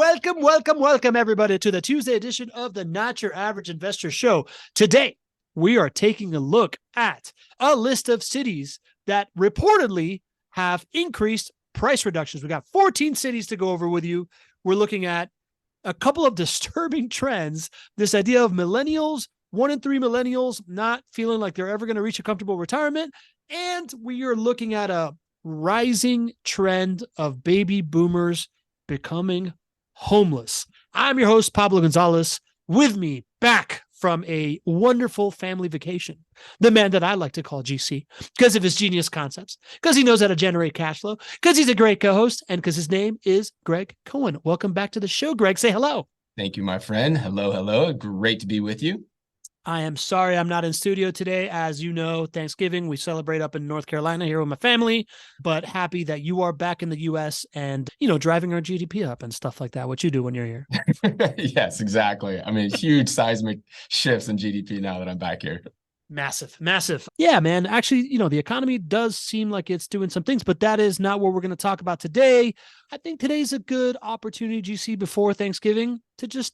Welcome, everybody, to the Tuesday edition of the Not Your Average Investor Show. Today, we are taking a look at a list of cities that reportedly have increased price reductions. We got 14 cities to go over with you. We're looking at a couple of disturbing trends. This idea of millennials, 1 in 3 millennials not feeling like they're ever going to reach a comfortable retirement. And we are looking at a rising trend of baby boomers becoming homeless. I'm your host, Pablo Gonzalez. With me, back from a wonderful family vacation, the man that I like to call GC because of his genius concepts, because he knows how to generate cash flow, because he's a great co-host, and because his name is Gregg Cohen. Welcome back to the show, Greg. Say hello. Thank you, my friend. Hello. Great to be with you. I am sorry I'm not in studio today. As you know, Thanksgiving, we celebrate up in North Carolina here with my family, but happy that you are back in the U.S. and, driving our GDP up and stuff like that, what you do when you're here. Yes, exactly. I mean, huge seismic shifts in GDP now that I'm back here. Massive. Yeah, man. Actually, the economy does seem like it's doing some things, but that is not what we're going to talk about today. I think today's a good opportunity, GC, before Thanksgiving to just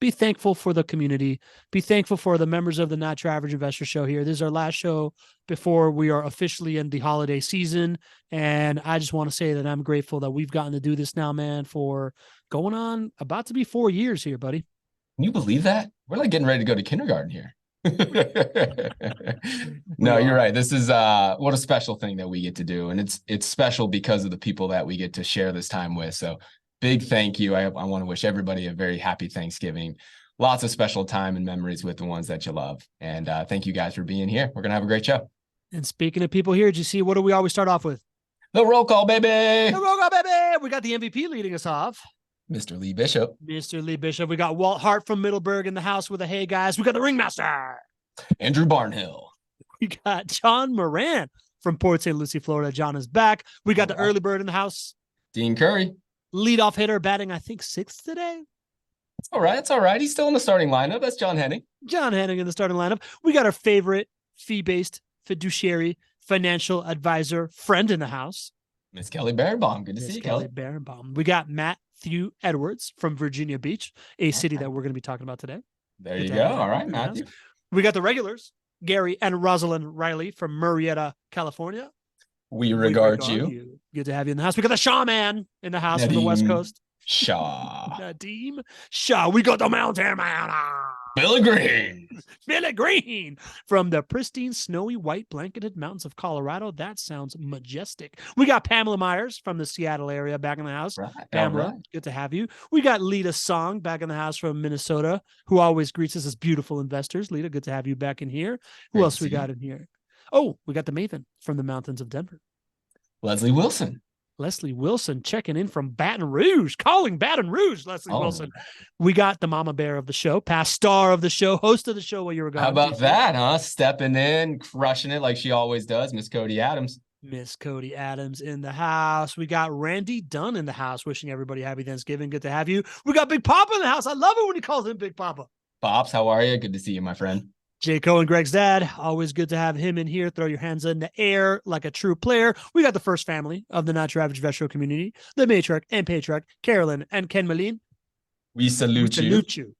be thankful for the community, be thankful for the members of the Not Your Average Investor Show here. This is our last show before we are officially in the holiday season. And I just want to say that I'm grateful that we've gotten to do this now, man, for going on about to be 4 years here, buddy. Can you believe that? We're like getting ready to go to kindergarten here. No, you're right. This is what a special thing that we get to do. And it's special because of the people that we get to share this time with. So big thank you. I want to wish everybody a very happy Thanksgiving. Lots of special time and memories with the ones that you love. And thank you guys for being here. We're going to have a great show. And speaking of people here, GC, what do we always start off with? The roll call, baby. The roll call, baby. We got the MVP leading us off. Mr. Lee Bishop. We got Walt Hart from Middleburg in the house with a hey, guys. We got the ringmaster. Andrew Barnhill. We got John Moran from Port St. Lucie, Florida. John is back. We got the early bird in the house. Dean Curry. Leadoff hitter batting, I think, 6th today. It's all right. He's still in the starting lineup. That's John Henning. John Henning in the starting lineup. We got our favorite fee-based fiduciary financial advisor friend in the house. Miss Kelly Barenbaum. Good to see you, Kelly. Barenbaum. We got Matthew Edwards from Virginia Beach, a city that we're going to be talking about today. There you go. All right, Matthew. We got the regulars, Gary and Rosalind Riley from Marietta, California. We regard you. Good to have you in the house. We got the Shaw man in the house from the West Coast. Nadeem Shaw. We got the Mountain Man. Billy Green from the pristine, snowy, white blanketed mountains of Colorado. That sounds majestic. We got Pamela Myers from the Seattle area back in the house. Right. Pamela, good to have you. We got Lita Song back in the house from Minnesota, who always greets us as beautiful investors. Lita, good to have you back in here. Who else we got in here? Oh, we got the Maven from the mountains of Denver. Leslie Wilson checking in from Baton Rouge, calling Baton Rouge, Leslie Wilson. We got the mama bear of the show, past star of the show, host of the show while you were gone. How about that, huh? Stepping in, crushing it like she always does, Miss Cody Adams. Miss Cody Adams in the house. We got Randy Dunn in the house, wishing everybody happy Thanksgiving. Good to have you. We got Big Papa in the house. I love it when he calls him Big Papa. Pops, how are you? Good to see you, my friend. J. Cohen, Greg's dad. Always good to have him in here. Throw your hands in the air like a true player. We got the first family of the Not Your Average Investor community, the matriarch and patriarch, Carolyn and Ken Moline. We salute you.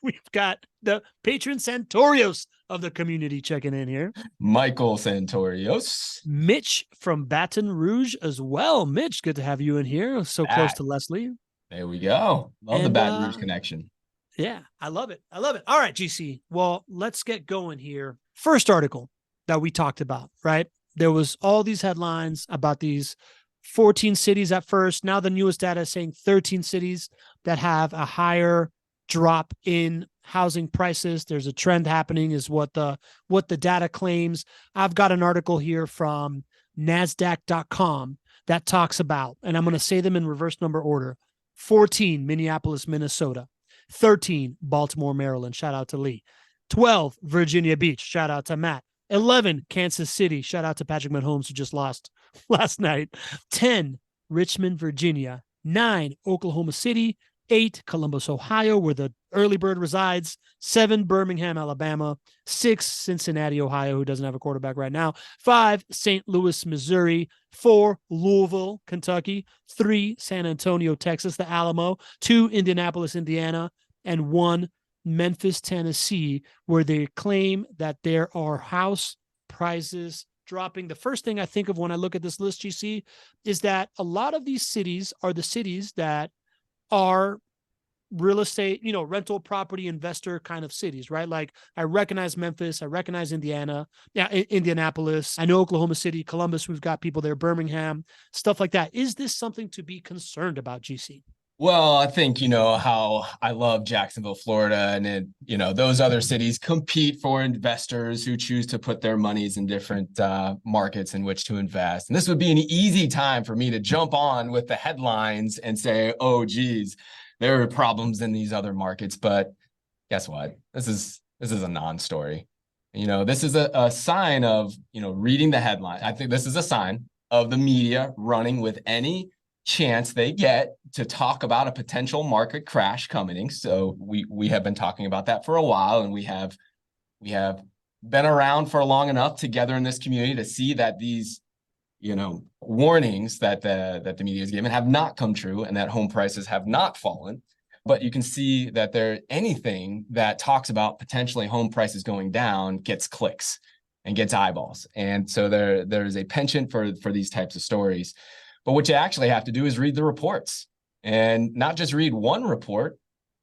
We've got the patron Santorios of the community checking in here. Michael Santorios. Mitch from Baton Rouge as well. Mitch, good to have you in here. So close to Leslie. There we go. Love the Baton Rouge connection. Yeah, I love it. All right, GC. Well, let's get going here. First article that we talked about, right? There was all these headlines about these 14 cities at first. Now the newest data is saying 13 cities that have a higher drop in housing prices. There's a trend happening is what the data claims. I've got an article here from NASDAQ.com that talks about, and I'm going to say them in reverse number order, 14, Minneapolis, Minnesota. 13, Baltimore, Maryland. Shout out to Lee. 12, Virginia Beach. Shout out to Matt. 11, Kansas City. Shout out to Patrick Mahomes, who just lost last night. 10, Richmond, Virginia. 9, Oklahoma City. 8, Columbus, Ohio, where the early bird resides. 7, Birmingham, Alabama. 6, Cincinnati, Ohio, who doesn't have a quarterback right now. 5, St. Louis, Missouri. 4, Louisville, Kentucky. 3, San Antonio, Texas, the Alamo. 2, Indianapolis, Indiana. And 1, Memphis, Tennessee, where they claim that there are house prices dropping. The first thing I think of when I look at this list, GC, is that a lot of these cities are the cities that are real estate, rental property investor kind of cities, right? Like I recognize Memphis, I recognize Indiana, Indianapolis, I know Oklahoma City, Columbus, we've got people there, Birmingham, stuff like that. Is this something to be concerned about, GC? Well, I think, how I love Jacksonville, Florida, and those other cities compete for investors who choose to put their monies in different markets in which to invest. And this would be an easy time for me to jump on with the headlines and say, oh, geez, there are problems in these other markets. But guess what? This is a non-story. This is a sign of, reading the headline. I think this is a sign of the media running with any chance they get to talk about a potential market crash coming. So we have been talking about that for a while, and we have been around for long enough together in this community to see that these warnings that the media has given have not come true, and that home prices have not fallen. But you can see that anything that talks about potentially home prices going down gets clicks and gets eyeballs, and so there is a penchant for these types of stories. But what you actually have to do is read the reports, and not just read one report,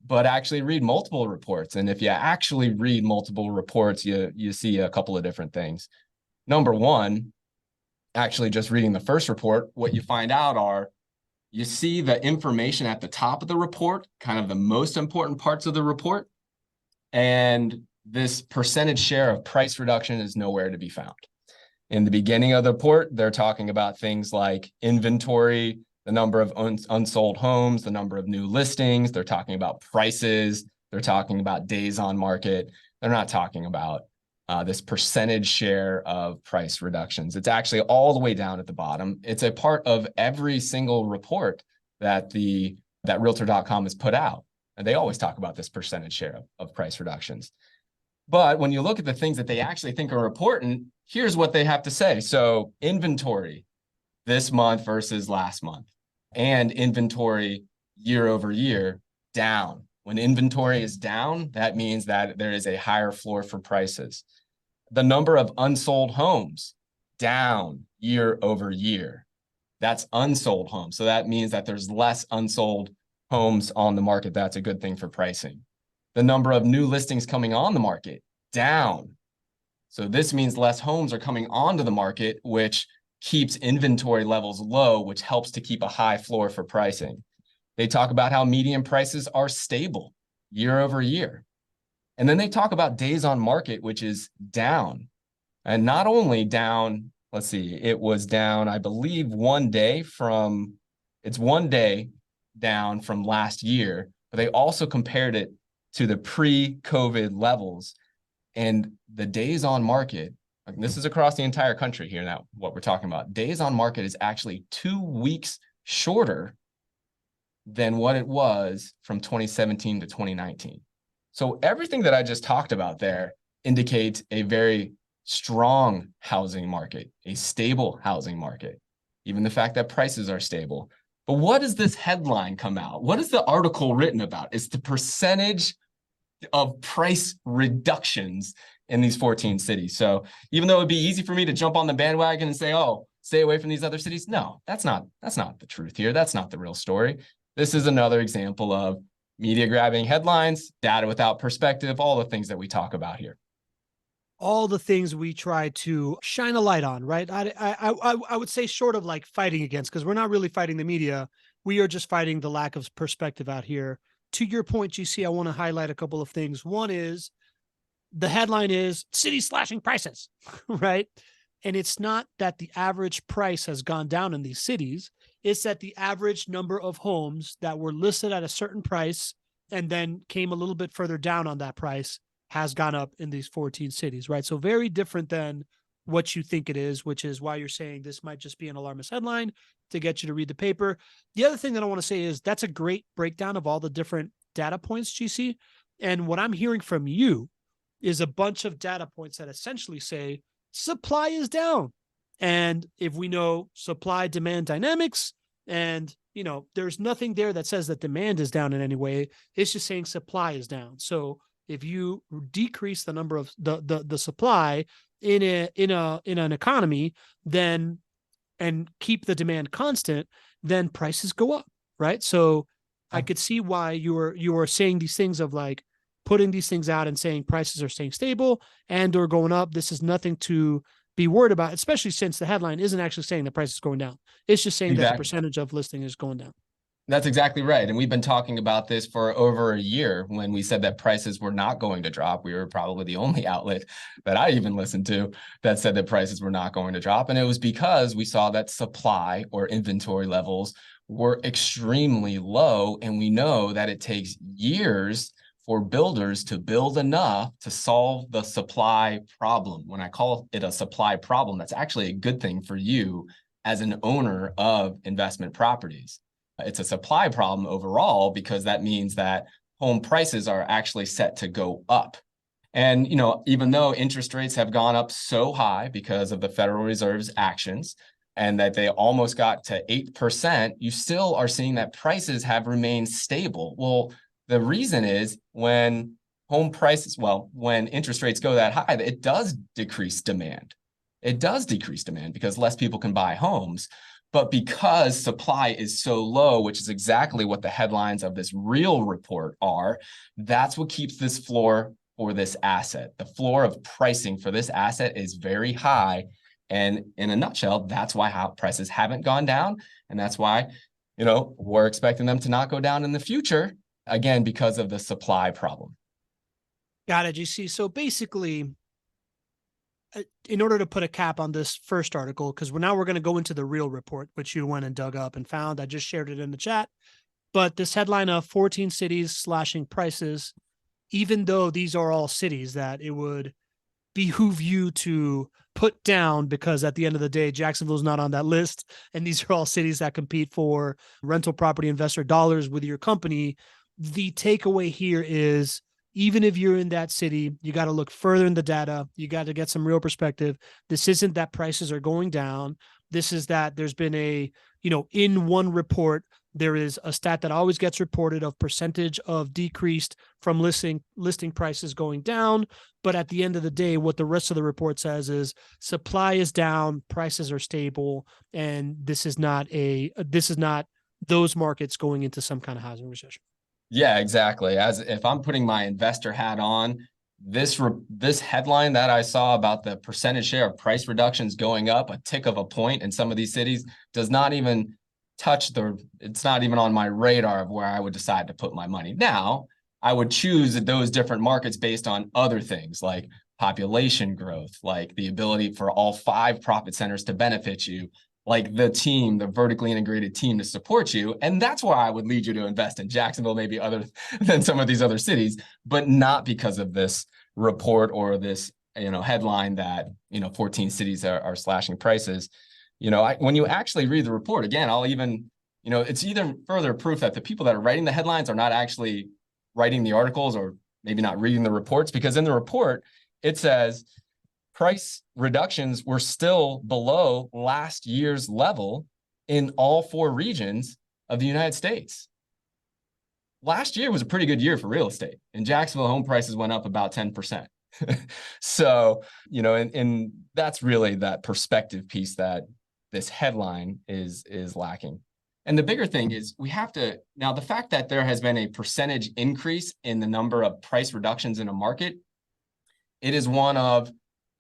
but actually read multiple reports. And if you actually read multiple reports, you see a couple of different things. Number one, actually just reading the first report, what you find out you see the information at the top of the report, kind of the most important parts of the report, and this percentage share of price reduction is nowhere to be found. In the beginning of the report, they're talking about things like inventory, the number of unsold homes, the number of new listings. They're talking about prices. They're talking about days on market. They're not talking about this percentage share of price reductions. It's actually all the way down at the bottom. It's a part of every single report that Realtor.com has put out. And they always talk about this percentage share of price reductions. But when you look at the things that they actually think are important, here's what they have to say. So inventory this month versus last month, and inventory year over year down. When inventory is down, that means that there is a higher floor for prices. The number of unsold homes down year over year. That's unsold homes. So that means that there's less unsold homes on the market. That's a good thing for pricing. The number of new listings coming on the market down. So this means less homes are coming onto the market, which keeps inventory levels low, which helps to keep a high floor for pricing. They talk about how median prices are stable year over year. And then they talk about days on market, which is down. And not only down, let's see, it was down, I believe, one day down from last year, but they also compared it to the pre-COVID levels. And the days on market, this is across the entire country here now, what we're talking about, days on market is actually 2 weeks shorter than what it was from 2017 to 2019. So everything that I just talked about there indicates a very strong housing market, a stable housing market, even the fact that prices are stable. But what does this headline come out? What is the article written about? It's the percentage of price reductions in these 14 cities. So even though it'd be easy for me to jump on the bandwagon and say, oh, stay away from these other cities. No, that's not the truth here. That's not the real story. This is another example of media grabbing headlines, data without perspective, all the things that we talk about here. All the things we try to shine a light on, right? I would say short of like fighting against, because we're not really fighting the media. We are just fighting the lack of perspective out here. To your point, GC, I want to highlight a couple of things. One is the headline is cities slashing prices, right? And it's not that the average price has gone down in these cities. It's that the average number of homes that were listed at a certain price and then came a little bit further down on that price has gone up in these 14 cities, right? So very different than what you think it is, which is why you're saying this might just be an alarmist headline to get you to read the paper. The other thing that I want to say is that's a great breakdown of all the different data points, GC. And what I'm hearing from you is a bunch of data points that essentially say supply is down. And if we know supply demand dynamics, and there's nothing there that says that demand is down in any way, it's just saying supply is down. So if you decrease the number of the supply in an economy, then and keep the demand constant, then prices go up, right? So I could see why you were saying these things of like putting these things out and saying prices are staying stable and or going up. This is nothing to be worried about, especially since the headline isn't actually saying the price is going down. It's just saying that the percentage of listing is going down. That's exactly right. And we've been talking about this for over a year. When we said that prices were not going to drop, we were probably the only outlet that I even listened to that said that prices were not going to drop. And it was because we saw that supply or inventory levels were extremely low. And we know that it takes years for builders to build enough to solve the supply problem. When I call it a supply problem, that's actually a good thing for you as an owner of investment properties. It's a supply problem overall because that means that home prices are actually set to go up. And, even though interest rates have gone up so high because of the Federal Reserve's actions and that they almost got to 8%, you still are seeing that prices have remained stable. Well, the reason is when interest rates go that high, it does decrease demand. It does decrease demand because less people can buy homes. But because supply is so low, which is exactly what the headlines of this real report are, that's what keeps this floor for this asset. The floor of pricing for this asset is very high. And in a nutshell, that's why prices haven't gone down. And that's why, we're expecting them to not go down in the future, again, because of the supply problem. Got it, GC. So basically, in order to put a cap on this first article, because we're going to go into the real report, which you went and dug up and found. I just shared it in the chat. But this headline of 14 cities slashing prices, even though these are all cities that it would behoove you to put down, because at the end of the day, Jacksonville is not on that list. And these are all cities that compete for rental property investor dollars with your company. The takeaway here is, even if you're in that city, you got to look further in the data. You got to get some real perspective. This isn't that prices are going down. This is that there's been in one report, there is a stat that always gets reported of percentage of decreased from listing prices going down. But at the end of the day, what the rest of the report says is supply is down, prices are stable, and this is not those markets going into some kind of housing recession. Yeah, exactly. As if I'm putting my investor hat on, this headline that I saw about the percentage share of price reductions going up a tick of a point in some of these cities does not even it's not even on my radar of where I would decide to put my money. Now, I would choose those different markets based on other things like population growth, like the ability for all 5 profit centers to benefit you, like the vertically integrated team to support you. And that's why I would lead you to invest in Jacksonville, maybe other than some of these other cities, but not because of this report or this, headline that, 14 cities are slashing prices. When you actually read the report, again, it's either further proof that the people that are writing the headlines are not actually writing the articles or maybe not reading the reports, because in the report, it says, price reductions were still below last year's level in all 4 regions of the United States. Last year was a pretty good year for real estate. In Jacksonville, home prices went up about 10%. So, and that's really that perspective piece that this headline is lacking. And the bigger thing is now the fact that there has been a percentage increase in the number of price reductions in a market, it is one of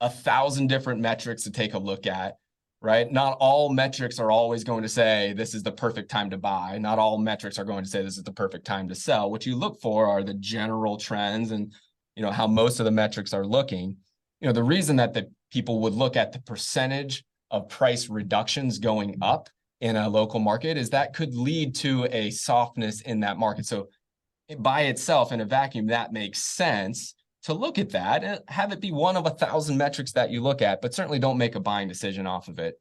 1,000 different metrics to take a look at, right? Not all metrics are always going to say this is the perfect time to buy. Not all metrics are going to say this is the perfect time to sell. What you look for are the general trends and, how most of the metrics are looking. The reason that the people would look at the percentage of price reductions going up in a local market is that could lead to a softness in that market. So by itself in a vacuum, that makes sense to look at that and have it be one of 1,000 metrics that you look at, but certainly don't make a buying decision off of it.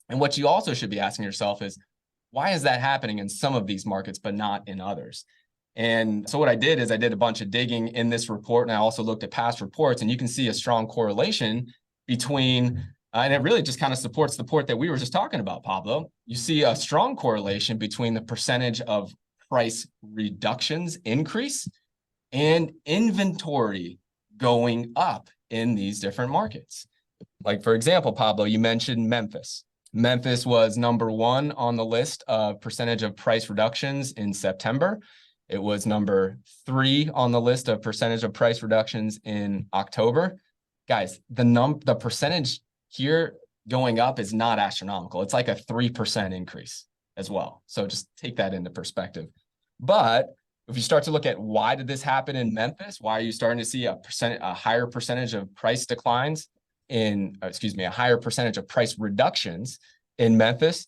And what you also should be asking yourself is, why is that happening in some of these markets, but not in others? And so what I did is I did a bunch of digging in this report, and I also looked at past reports, and you can see a strong correlation between, and it really just kind of supports the point that we were just talking about, Pablo. You see a strong correlation between the percentage of price reductions increase and inventory going up in these different markets. Like, for example, Pablo, you mentioned Memphis. Memphis was number 1 on the list of percentage of price reductions in September. It was number 3 on the list of percentage of price reductions in October. Guys, the percentage here going up is not astronomical. It's like a 3% increase as well. So just take that into perspective. But if you start to look at why did this happen in Memphis, why are you starting to see a higher percentage of price declines a higher percentage of price reductions in Memphis,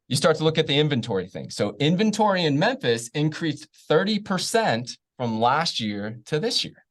you start to look at the inventory thing. So inventory in Memphis increased 30% from last year to this year.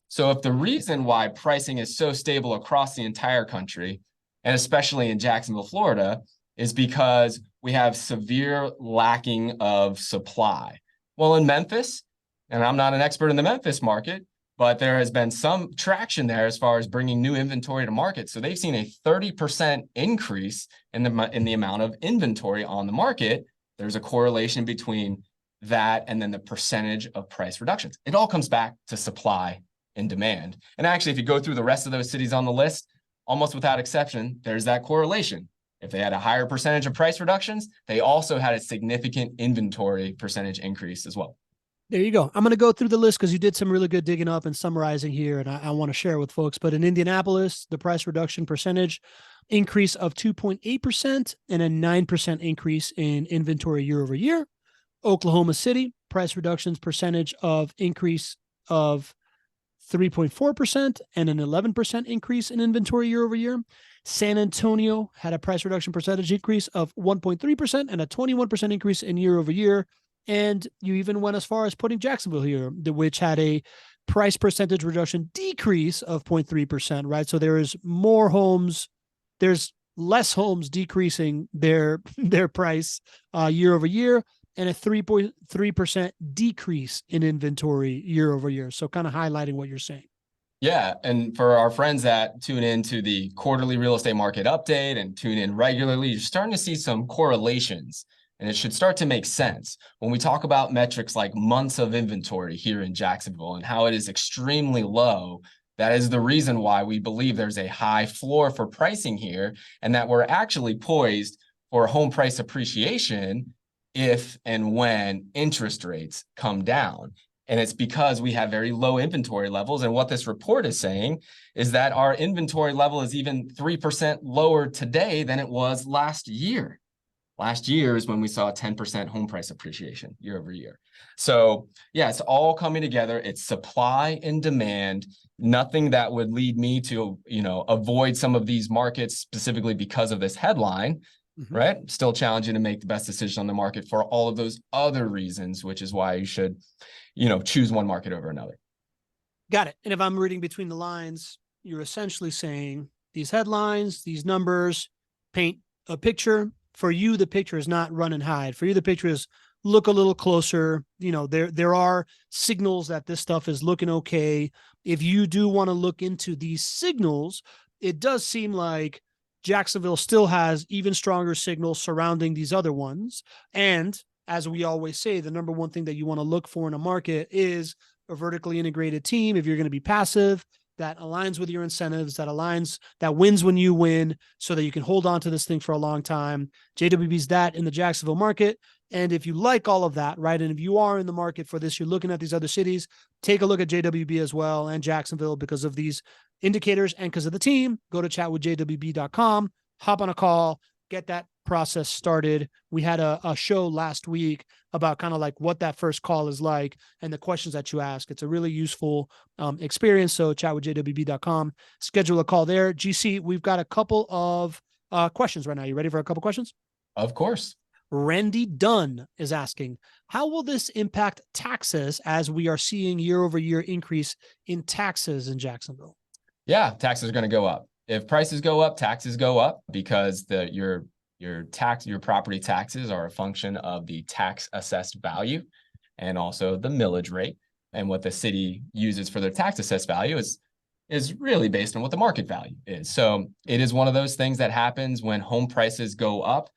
So if the reason why pricing is so stable across the entire country, and especially in Jacksonville, Florida, is because we have severe lacking of supply. Well, in Memphis, and I'm not an expert in the Memphis market, but there has been some traction there as far as bringing new inventory to market. So they've seen a 30% increase in the amount of inventory on the market. There's a correlation between that and then the percentage of price reductions. It all comes back to supply and demand. And actually, if you go through the rest of those cities on the list, almost without exception, there's that correlation. If they had a higher percentage of price reductions, they also had a significant inventory percentage increase as well. There you go. I'm going to go through the list because you did some really good digging up and summarizing here, and I want to share with folks. But in Indianapolis, the price reduction percentage increase of 2.8% and a 9% increase in inventory year over year. Oklahoma City, price reductions percentage of increase of 3.4% and an 11% increase in inventory year over year. San Antonio had a price reduction percentage increase of 1.3% and a 21% increase in year over year. And you even went as far as putting Jacksonville here, which had a price percentage reduction decrease of 0.3%, right? So there is more homes, there's less homes decreasing their price year over year, and a 3.3% decrease in inventory year over year. So kind of highlighting what you're saying. Yeah. And for our friends that tune into the quarterly real estate market update and tune in regularly, you're starting to see some correlations. And it should start to make sense when we talk about metrics like months of inventory here in Jacksonville and how it is extremely low. That is the reason why we believe there's a high floor for pricing here, and that we're actually poised for home price appreciation if and when interest rates come down. And it's because we have very low inventory levels. And what this report is saying is that our inventory level is even 3% lower today than it was last year. Last year is when we saw a 10% home price appreciation year over year. So yeah, it's all coming together. It's supply and demand, nothing that would lead me to, avoid some of these markets specifically because of this headline, right? Still challenging to make the best decision on the market for all of those other reasons, which is why you should, choose one market over another. Got it. And if I'm reading between the lines, you're essentially saying these headlines, these numbers paint a picture. For you, the picture is not run and hide. For you, the picture is look a little closer. There are signals that this stuff is looking okay. If you do want to look into these signals, it does seem like Jacksonville still has even stronger signals surrounding these other ones. And as we always say, the number one thing that you want to look for in a market is a vertically integrated team. If you're going to be passive, that aligns with your incentives, that wins when you win, so that you can hold on to this thing for a long time. JWB's that in the Jacksonville market. And if you like all of that, right, and if you are in the market for this, you're looking at these other cities, take a look at JWB as well and Jacksonville because of these indicators and because of the team. Go to chatwithjwb.com, hop on a call, get that process started. We had a show last week about kind of like what that first call is like and the questions that you ask. It's a really useful experience. So chatwithjwb.com, schedule a call there. GC, we've got a couple of questions right now. You ready for a couple questions? Of course. Randy Dunn is asking, how will this impact taxes as we are seeing year over year increase in taxes in Jacksonville? Yeah, taxes are going to go up. If prices go up, taxes go up because your property taxes are a function of the tax assessed value. and also the millage rate. And what the city uses for their tax assessed value is really based on what the market value is. So it is one of those things that happens when home prices go up.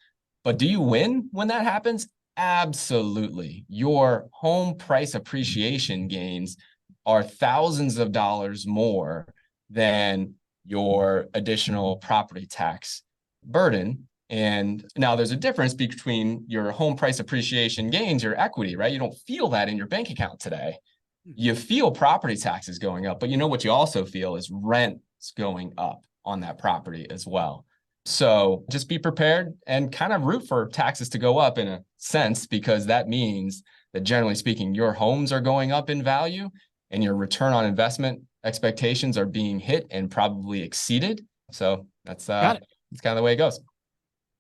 But do you win when that happens? Absolutely. Your home price appreciation gains are thousands of dollars more than your additional property tax burden. And now there's a difference between your home price appreciation gains, your equity, right? You don't feel that in your bank account today. You feel property taxes going up, but you know what you also feel is rents going up on that property as well. So just be prepared and kind of root for taxes to go up in a sense, because that means that generally speaking, your homes are going up in value and your return on investment expectations are being hit and probably exceeded. So that's kind of the way it goes.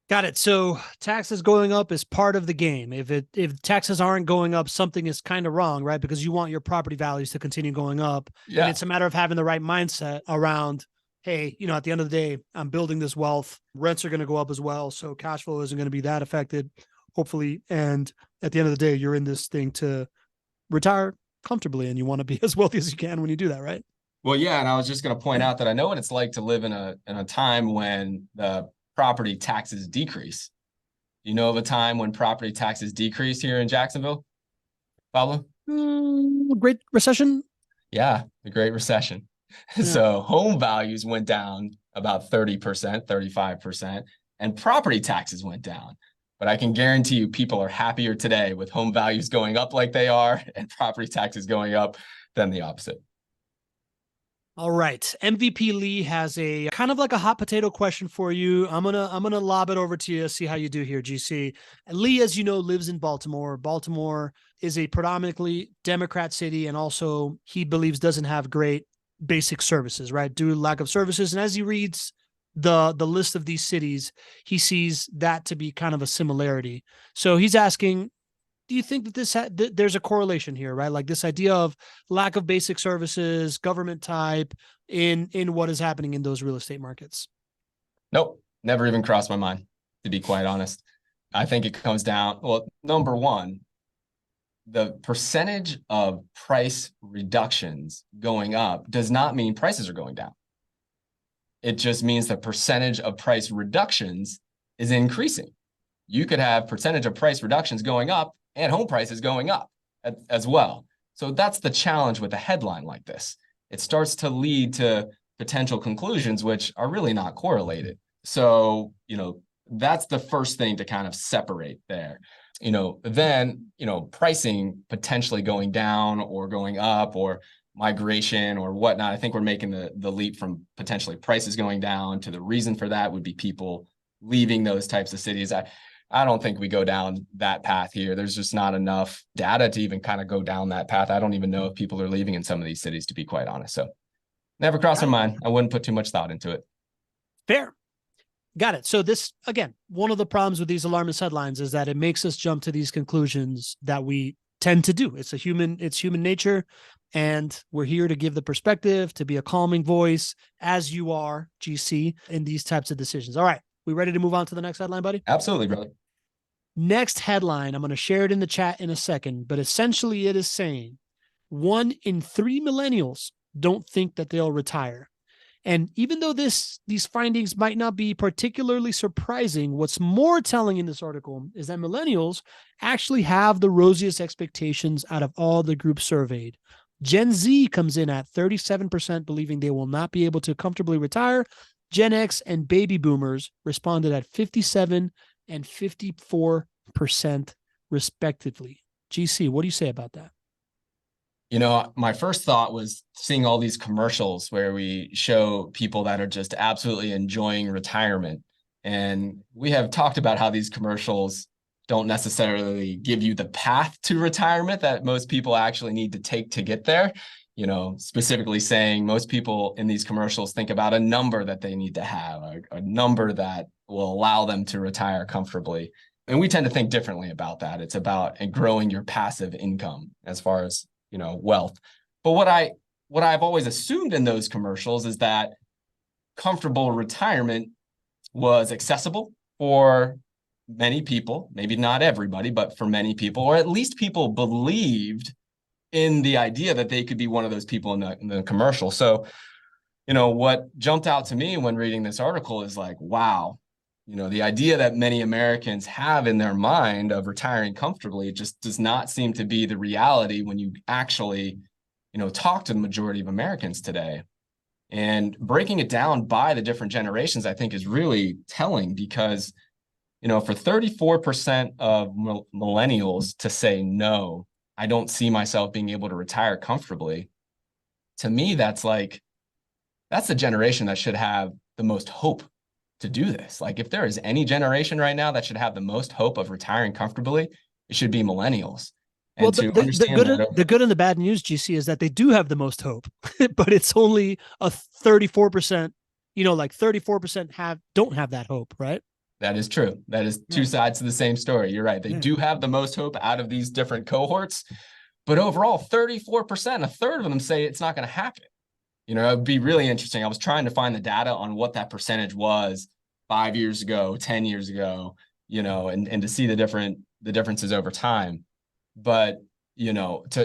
Got it. So taxes going up is part of the game. If taxes aren't going up, something is kind of wrong, right? Because you want your property values to continue going up. Yeah. And it's a matter of having the right mindset around, hey, at the end of the day, I'm building this wealth. Rents are going to go up as well. So cash flow isn't going to be that affected, hopefully. And at the end of the day, you're in this thing to retire comfortably, and you want to be as wealthy as you can when you do that, right? Well, yeah. And I was just going to point out that I know what it's like to live in a time when the property taxes decrease. You know of a time when property taxes decrease here in Jacksonville, Pablo? Great Recession? Yeah, the Great Recession. Yeah. So home values went down about 30%, 35%, and property taxes went down. But I can guarantee you people are happier today with home values going up like they are and property taxes going up than the opposite. All right. MVP Lee has a kind of like a hot potato question for you. I'm gonna lob it over to you, see how you do here, GC. Lee, as you know, lives in Baltimore. Baltimore is a predominantly Democrat city, and also he believes doesn't have great basic services, right? Due to lack of services. And as he reads the list of these cities, he sees that to be kind of a similarity. So he's asking, do you think that there's a correlation here, right? Like this idea of lack of basic services, government type in what is happening in those real estate markets? Nope. Never even crossed my mind, to be quite honest. I think it comes down, well, number one, the percentage of price reductions going up does not mean prices are going down. It just means the percentage of price reductions is increasing. You could have percentage of price reductions going up and home prices going up as well. So that's the challenge with a headline like this. It starts to lead to potential conclusions which are really not correlated. So, that's the first thing to kind of separate there. Then, pricing potentially going down or going up, or migration or whatnot. I think we're making the leap from potentially prices going down to the reason for that would be people leaving those types of cities. I don't think we go down that path here. There's just not enough data to even kind of go down that path. I don't even know if people are leaving in some of these cities, to be quite honest. So never crossed my mind. I wouldn't put too much thought into it. Fair. Got it. So this, again, one of the problems with these alarmist headlines is that it makes us jump to these conclusions that we tend to do. It's human nature. And we're here to give the perspective, to be a calming voice, as you are, GC, in these types of decisions. All right. We ready to move on to the next headline, buddy? Absolutely, brother. Next headline, I'm going to share it in the chat in a second, but essentially it is saying 1 in 3 millennials don't think that they'll retire. And even though these findings might not be particularly surprising, what's more telling in this article is that millennials actually have the rosiest expectations out of all the groups surveyed. Gen Z comes in at 37% believing they will not be able to comfortably retire. Gen X and baby boomers responded at 57 and 54% respectively. GC, what do you say about that? My first thought was seeing all these commercials where we show people that are just absolutely enjoying retirement. And we have talked about how these commercials don't necessarily give you the path to retirement that most people actually need to take to get there. Specifically saying most people in these commercials think about a number that they need to have, a number that will allow them to retire comfortably. And we tend to think differently about that. It's about growing your passive income as far as, wealth. But what I've always assumed in those commercials is that comfortable retirement was accessible for many people, maybe not everybody, but for many people, or at least people believed in the idea that they could be one of those people in the commercial. So, what jumped out to me when reading this article is like, wow, the idea that many Americans have in their mind of retiring comfortably just does not seem to be the reality when you actually, talk to the majority of Americans today. And breaking it down by the different generations, I think is really telling because, for 34% of millennials to say, no, I don't see myself being able to retire comfortably. To me, that's the generation that should have the most hope to do this. Like if there is any generation right now that should have the most hope of retiring comfortably, it should be millennials. And Well, understand the good and the bad news, GC, is that they do have the most hope, but it's only a 34%, 34% don't have that hope, right? That is true. That is two sides to the same story. You're right. They do have the most hope out of these different cohorts, but overall, 34%, a third of them say it's not going to happen. It'd be really interesting. I was trying to find the data on what that percentage was 5 years ago, 10 years ago, and to see the differences over time. But,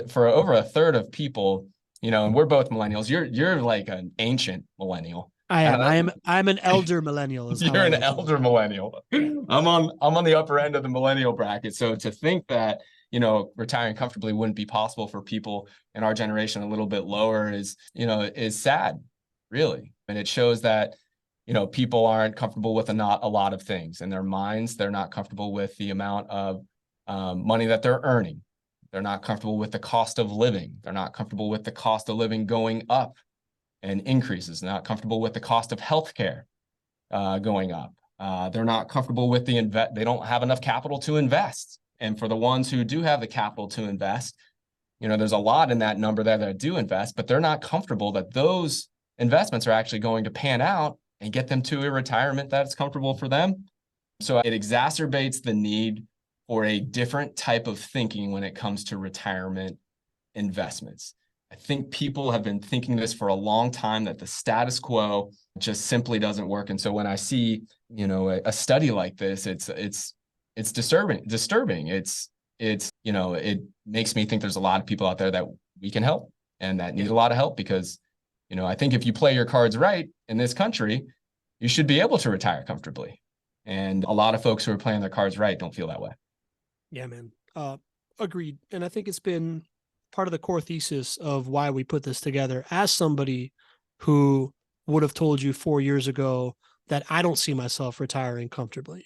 for over a third of people, and we're both millennials, you're like an ancient millennial. I am. I'm an elder millennial. You're an elder millennial. I'm on the upper end of the millennial bracket. So to think that, retiring comfortably wouldn't be possible for people in our generation a little bit lower is sad, really. And it shows that, people aren't comfortable with a lot of things in their minds. They're not comfortable with the amount of money that they're earning. They're not comfortable with the cost of living. They're not comfortable with the cost of living going up and increases. They're not comfortable with the cost of healthcare going up. They're not comfortable with they don't have enough capital to invest. And for the ones who do have the capital to invest, there's a lot in that number there that do invest, but they're not comfortable that those investments are actually going to pan out and get them to a retirement that's comfortable for them. So it exacerbates the need for a different type of thinking when it comes to retirement investments. I think people have been thinking this for a long time, that the status quo just simply doesn't work. And so when I see, a study like this, it's disturbing. It makes me think there's a lot of people out there that we can help and that need a lot of help because, I think if you play your cards right in this country, you should be able to retire comfortably. And a lot of folks who are playing their cards right don't feel that way. Yeah, man. Agreed. And I think it's been part of the core thesis of why we put this together. As somebody who would have told you 4 years ago that I don't see myself retiring comfortably,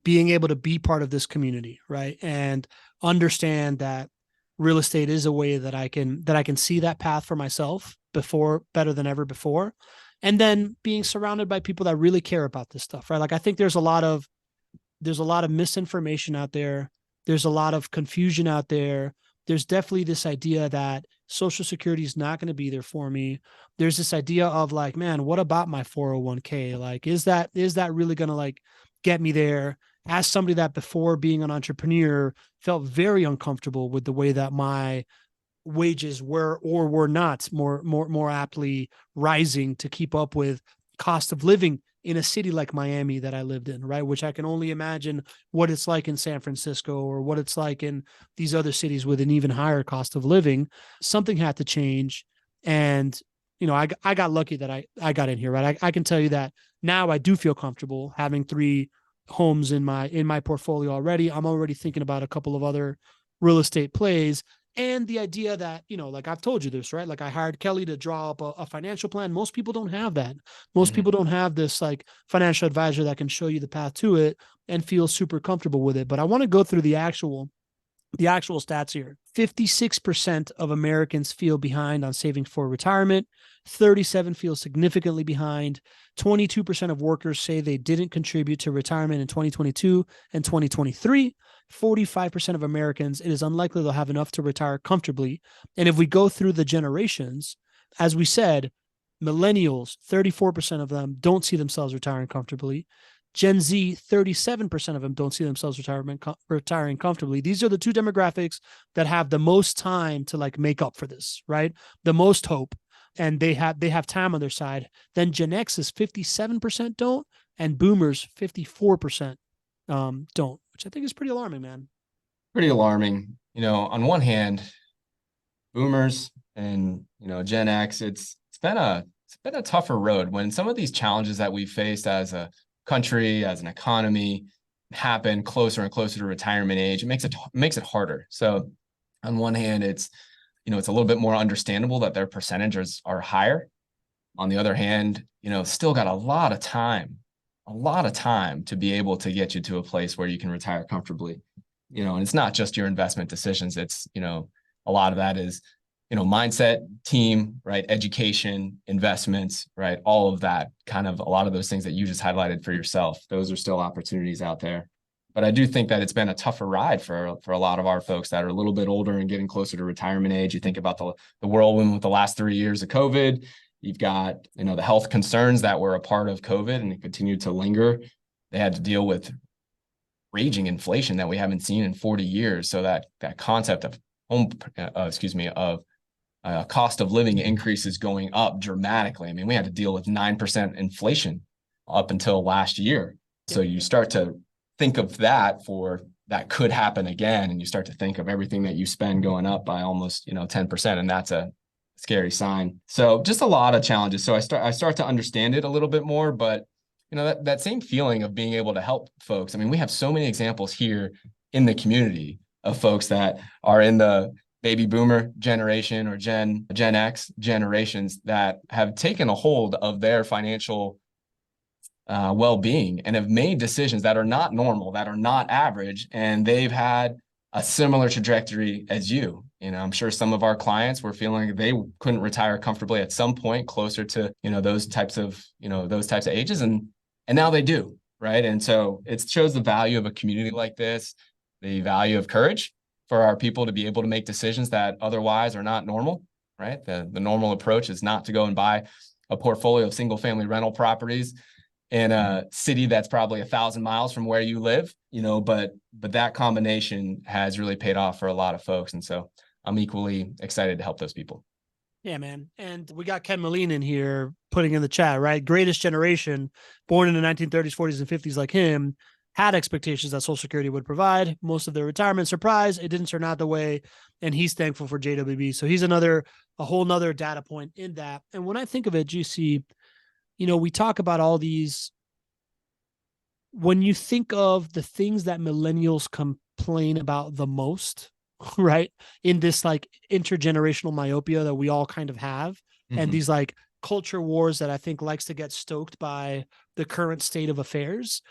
being able to be part of this community, right? And understand that real estate is a way that I can see that path for myself better than ever before. And then being surrounded by people that really care about this stuff, right? Like I think there's a lot of misinformation out there. There's a lot of confusion out there. There's definitely this idea that Social Security is not going to be there for me. There's this idea of like, man, what about my 401k? Like, is that really going to like get me there? As somebody that before being an entrepreneur felt very uncomfortable with the way that my wages were or were not more aptly rising to keep up with cost of living in a city like Miami that I lived in, right? Which I can only imagine what it's like in San Francisco or what it's like in these other cities with an even higher cost of living. Something had to change. And, I got lucky that I got in here, right? I can tell you that now I do feel comfortable having 3 homes in my portfolio already. I'm already thinking about a couple of other real estate plays. And the idea that, like I've told you this, right? Like I hired Kelly to draw up a financial plan. Most people don't have that. Most people don't have this like financial advisor that can show you the path to it and feel super comfortable with it. But I want to go through the actual stats here. 56% of Americans feel behind on saving for retirement. 37% feel significantly behind. 22% of workers say they didn't contribute to retirement in 2022 and 2023. 45% of Americans, it is unlikely they'll have enough to retire comfortably. And if we go through the generations, as we said, millennials, 34% of them don't see themselves retiring comfortably. Gen Z, 37% of them don't see themselves retiring comfortably. These are the 2 demographics that have the most time to like make up for this, right? The most hope, and they have time on their side. Then Gen X is 57% don't, and Boomers 54% don't, which I think is pretty alarming, man. Pretty alarming. On one hand, boomers and Gen X, it's been a tougher road when some of these challenges that we faced as a country, as an economy, happen closer and closer to retirement age. It makes it harder. So on one hand, it's it's a little bit more understandable that their percentages are higher. On the other hand, still got a lot of time to be able to get you to a place where you can retire comfortably. And it's not just your investment decisions. It's, a lot of that is, mindset, team, right? Education, investments, right? All of that, kind of a lot of those things that you just highlighted for yourself. Those are still opportunities out there. But I do think that it's been a tougher ride for a lot of our folks that are a little bit older and getting closer to retirement age. You think about the whirlwind with the last 3 years of COVID. You've got, the health concerns that were a part of COVID and it continued to linger. They had to deal with raging inflation that we haven't seen in 40 years. So that concept of cost of living increases going up dramatically. I mean, we had to deal with 9% inflation up until last year. So you start to think of that could happen again. And you start to think of everything that you spend going up by almost, 10%. And that's a scary sign. So just a lot of challenges. So I start to understand it a little bit more, but that same feeling of being able to help folks. I mean, we have so many examples here in the community of folks that are in the baby boomer generation or Gen X generations that have taken a hold of their financial well-being and have made decisions that are not normal, that are not average, and they've had a similar trajectory as you. I'm sure some of our clients were feeling like they couldn't retire comfortably at some point closer to, those types of ages. And now they do, right? And so it shows the value of a community like this, the value of courage for our people to be able to make decisions that otherwise are not normal, right? The normal approach is not to go and buy a portfolio of single family rental properties in a city that's probably 1,000 miles from where you live, but that combination has really paid off for a lot of folks. And so I'm equally excited to help those people. Yeah, man. And we got Ken Moline in here putting in the chat, right? Greatest generation, born in the 1930s, 40s, and 50s like him, had expectations that Social Security would provide most of their retirement. Surprise, it didn't turn out the way, and he's thankful for JWB. So he's a whole nother data point in that. And when I think of it, GC, we talk about all these. When you think of the things that millennials complain about the most, right, in this like intergenerational myopia that we all kind of have, and these like culture wars that I think likes to get stoked by the current state of affairs,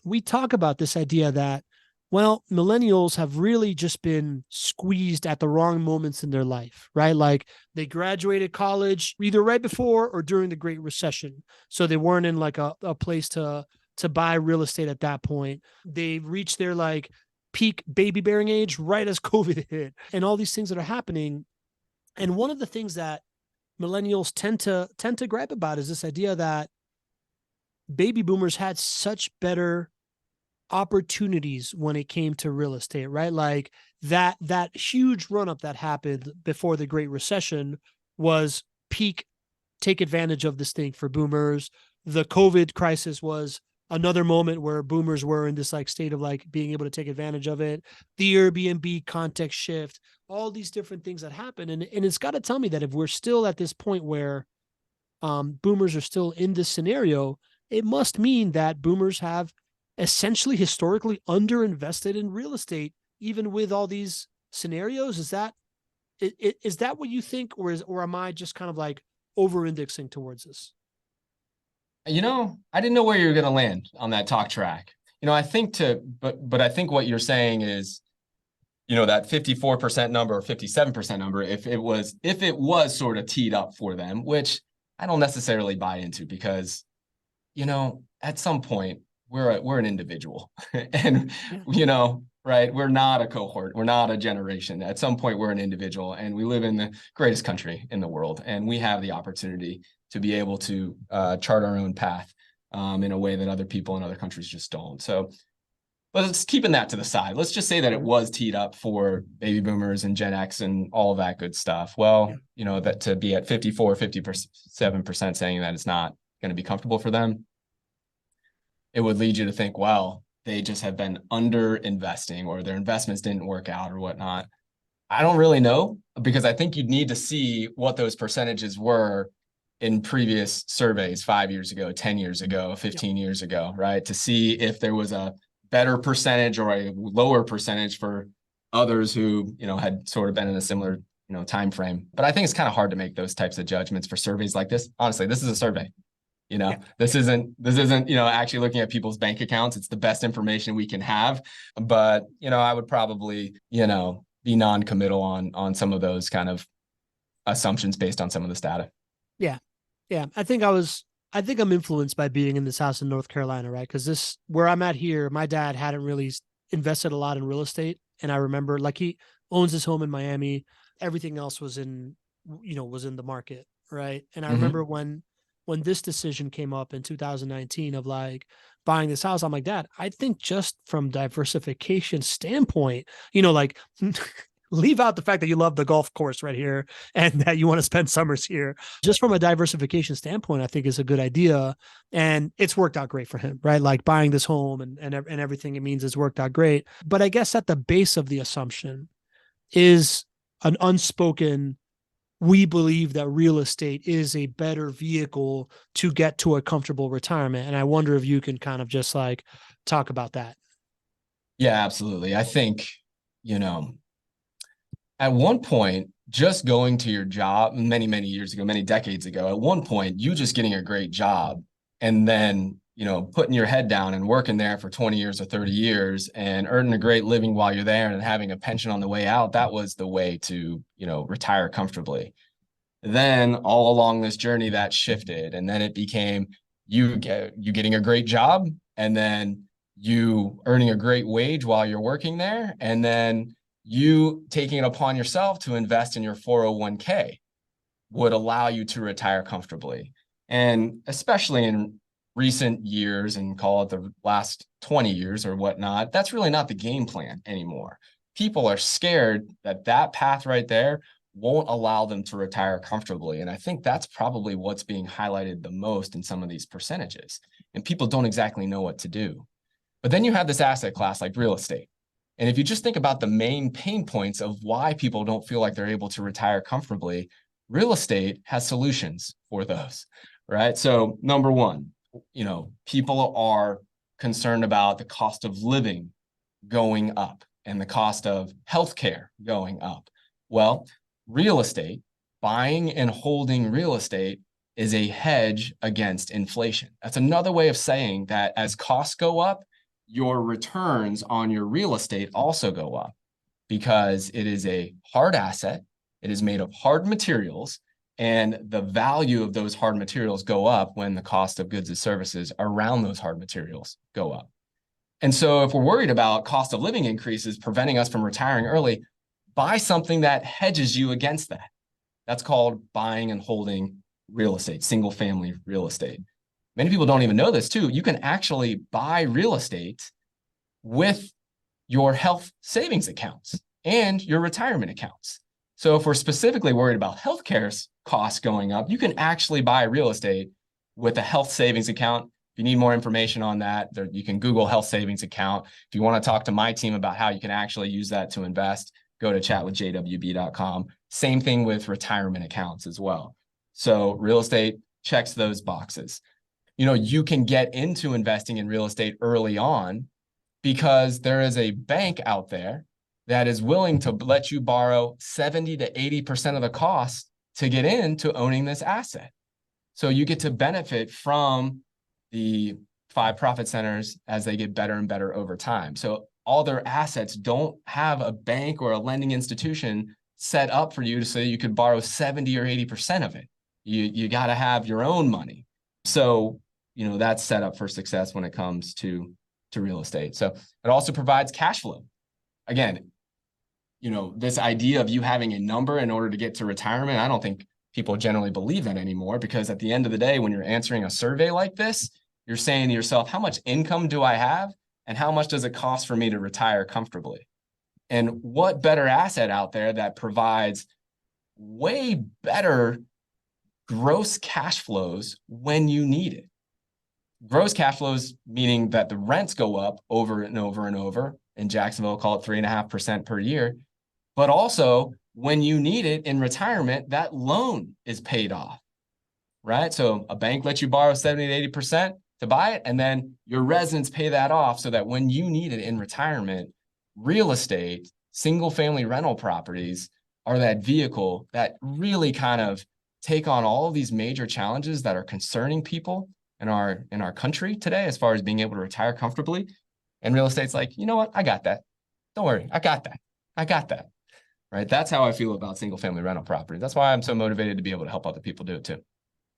we talk about this idea that, well, millennials have really just been squeezed at the wrong moments in their life, right? Like they graduated college either right before or during the Great Recession. So they weren't in like a place to buy real estate at that point. They reached their like peak baby bearing age right as COVID hit and all these things that are happening. And one of the things that millennials tend to gripe about is this idea that baby boomers had such better opportunities when it came to real estate, right? Like that huge run up that happened before the Great Recession was peak take advantage of this thing for boomers. The COVID crisis was another moment where boomers were in this like state of like being able to take advantage of it. The Airbnb context shift, all these different things that happen. And it's got to tell me that if we're still at this point where boomers are still in this scenario, it must mean that boomers have essentially historically underinvested in real estate, even with all these scenarios. Is that what you think, or am I just kind of like over indexing towards this? I didn't know where you were going to land on that talk track. I think but I think what you're saying is, that 54% number or 57% number, if it was sort of teed up for them, which I don't necessarily buy into because, at some point we're an individual and, right. We're not a cohort. We're not a generation. At some point we're an individual and we live in the greatest country in the world. And we have the opportunity to be able to chart our own path in a way that other people in other countries just don't. So let's keeping that to the side. Let's just say that it was teed up for baby boomers and Gen X and all of that good stuff. Well, that to be at 54, 57% saying that it's not going to be comfortable for them, it would lead you to think, well, they just have been under investing or their investments didn't work out or whatnot. I don't really know, because I think you'd need to see what those percentages were in previous surveys 5 years ago, 10 years ago, 15 years ago, right? To see if there was a better percentage or a lower percentage for others who, had sort of been in a similar, time frame. But I think it's kind of hard to make those types of judgments for surveys like this. Honestly, this is a survey. This isn't, actually looking at people's bank accounts. It's the best information we can have. But, I would probably, be non-committal on some of those kind of assumptions based on some of this data. Yeah. Yeah. I think I'm influenced by being in this house in North Carolina, right? Because where I'm at here, my dad hadn't really invested a lot in real estate. And I remember, like, he owns his home in Miami. Everything else was in the market. Right. And I remember when this decision came up in 2019 of like buying this house, I'm like, Dad, I think just from diversification standpoint, like leave out the fact that you love the golf course right here and that you want to spend summers here. Just from a diversification standpoint, I think is a good idea. And it's worked out great for him, right? Like buying this home and everything it means has worked out great. But I guess at the base of the assumption is an unspoken, we believe that real estate is a better vehicle to get to a comfortable retirement. And I wonder if you can kind of just like talk about that. Yeah, absolutely. I think, at one point, just going to your job many, many years ago, many decades ago, at one point, you just getting a great job and then, putting your head down and working there for 20 years or 30 years and earning a great living while you're there and having a pension on the way out, that was the way to, retire comfortably. Then all along this journey that shifted, and then it became you getting a great job and then you earning a great wage while you're working there, and then you taking it upon yourself to invest in your 401k would allow you to retire comfortably. And especially in recent years, and call it the last 20 years or whatnot, that's really not the game plan anymore. People are scared that path right there won't allow them to retire comfortably. And I think that's probably what's being highlighted the most in some of these percentages. And people don't exactly know what to do. But then you have this asset class like real estate. And if you just think about the main pain points of why people don't feel like they're able to retire comfortably, real estate has solutions for those, right? So number one, people are concerned about the cost of living going up and the cost of healthcare going up. Well, real estate, buying and holding real estate is a hedge against inflation. That's another way of saying that as costs go up, your returns on your real estate also go up because it is a hard asset. It is made of hard materials, and the value of those hard materials go up when the cost of goods and services around those hard materials go up. And so if we're worried about cost of living increases preventing us from retiring early, buy something that hedges you against that. That's called buying and holding real estate, single family real estate. Many people don't even know this too. You can actually buy real estate with your health savings accounts and your retirement accounts. So if we're specifically worried about healthcare costs going up, you can actually buy real estate with a health savings account. If you need more information on that, you can Google health savings account. If you want to talk to my team about how you can actually use that to invest, go to chatwithjwb.com. Same thing with retirement accounts as well. So real estate checks those boxes. You can get into investing in real estate early on because there is a bank out there that is willing to let you borrow 70 to 80% of the cost to get into owning this asset. So you get to benefit from the 5 profit centers as they get better and better over time. So all their assets don't have a bank or a lending institution set up for you so you could borrow 70 or 80% of it. You got to have your own money. So, that's set up for success when it comes to real estate. So it also provides cash flow. Again, this idea of you having a number in order to get to retirement, I don't think people generally believe that anymore, because at the end of the day, when you're answering a survey like this, you're saying to yourself, how much income do I have? And how much does it cost for me to retire comfortably? And what better asset out there that provides way better gross cash flows when you need it? gross cash flows, meaning that the rents go up over and over and over. In Jacksonville, call it 3.5% per year. But also, when you need it in retirement, that loan is paid off, right? So a bank lets you borrow 70 to 80% to buy it, and then your residents pay that off so that when you need it in retirement, real estate, single family rental properties are that vehicle that really kind of take on all of these major challenges that are concerning people in our country today, as far as being able to retire comfortably. And real estate's like, you know what? I got that. Don't worry. I got that. I got that. Right. That's how I feel about single family rental property. That's why I'm so motivated to be able to help other people do it too.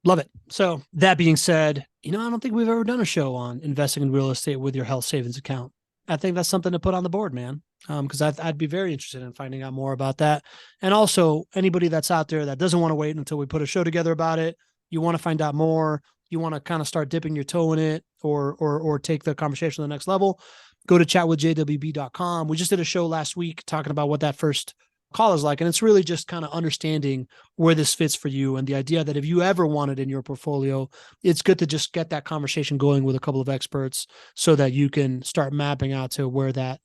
Love it. So that being said, I don't think we've ever done a show on investing in real estate with your health savings account. I think that's something to put on the board, man. Because I'd be very interested in finding out more about that. And also, anybody that's out there that doesn't want to wait until we put a show together about it, you want to find out more, you want to kind of start dipping your toe in it, or take the conversation to the next level, go to chatwithjwb.com. We just did a show last week talking about what that first call is like, and it's really just kind of understanding where this fits for you, and the idea that if you ever want it in your portfolio, it's good to just get that conversation going with a couple of experts so that you can start mapping out to where that,